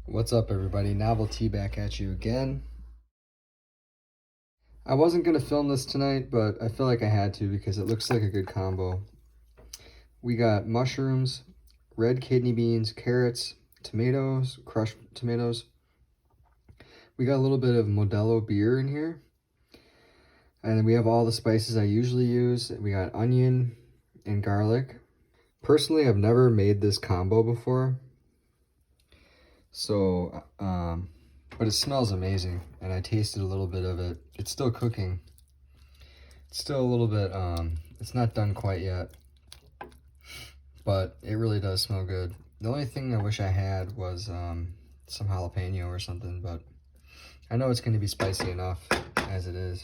What's up, everybody? Novelty back at you again. I wasn't going to film this tonight, but I feel like I had to because it looks like a good combo. We got mushrooms, red kidney beans, carrots, tomatoes, crushed tomatoes. We got a little bit of Modelo beer in here. And then we have all the spices I usually use. We got onion and garlic. Personally, I've never made this combo before. So, but it smells amazing, and I tasted a little bit of it. It's still cooking. It's still a little bit, it's not done quite yet, but it really does smell good. The only thing I wish I had was some jalapeno or something, but I know it's going to be spicy enough as it is.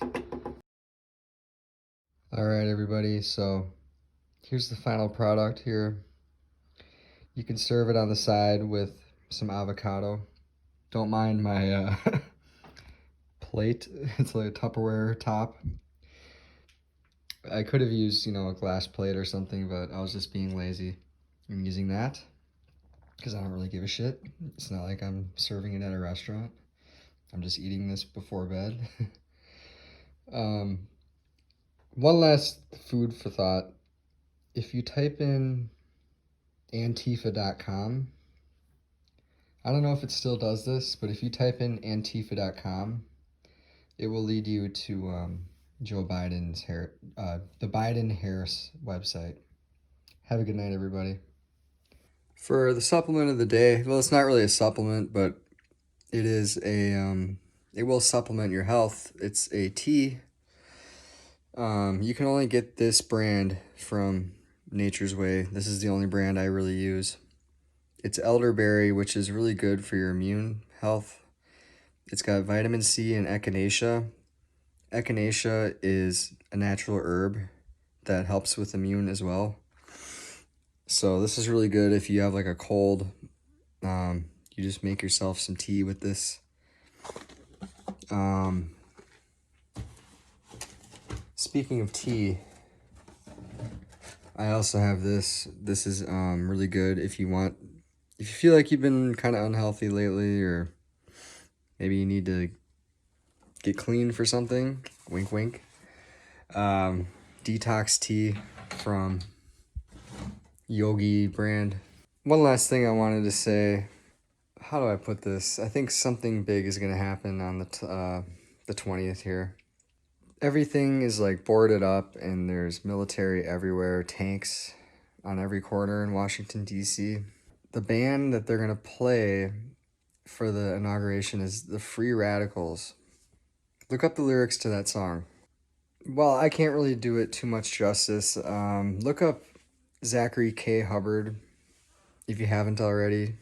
All right, everybody, so here's the final product here. You can serve it on the side with some avocado. Don't mind my plate. It's like a Tupperware top. I could have used, a glass plate or something, but I was just being lazy. I'm using that because I don't really give a shit. It's not like I'm serving it at a restaurant. I'm just eating this before bed. One last food for thought. If you type in Antifa.com, I don't know if it still does this, but if you type in Antifa.com, it will lead you to Joe Biden's the Biden-Harris website. Have a good night, everybody. For the supplement of the day, well, it's not really a supplement, but it is it will supplement your health. It's a tea. You can only get this brand from Nature's Way. This is the only brand I really use. It's elderberry, which is really good for your immune health. It's got vitamin C and echinacea. Echinacea is a natural herb that helps with immune as well. So this is really good if you have like a cold. You just make yourself some tea with this. Speaking of tea, I also have this. This is really good if you feel like you've been kind of unhealthy lately, or maybe you need to get clean for something. Wink, wink. Detox tea from Yogi brand. One last thing I wanted to say. How do I put this? I think something big is going to happen on the 20th here. Everything is like boarded up and there's military everywhere, tanks on every corner in Washington, D.C. The band that they're going to play for the inauguration is the Free Radicals. Look up the lyrics to that song. Well, I can't really do it too much justice. Look up Zachary K. Hubbard if you haven't already.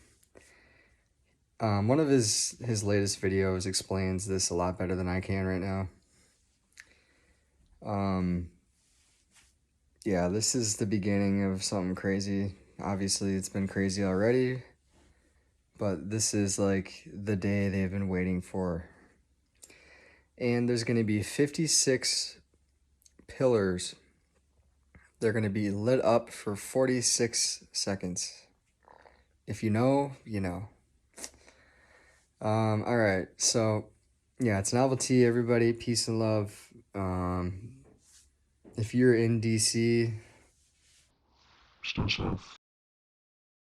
One of his latest videos explains this a lot better than I can right now. Yeah, this is the beginning of something crazy. Obviously, it's been crazy already, but this is like the day they've been waiting for. And there's going to be 56 pillars. They're going to be lit up for 46 seconds. If you know, you know. All right, so yeah, it's novelty, everybody. Peace and love. If you're in DC, Stay safe.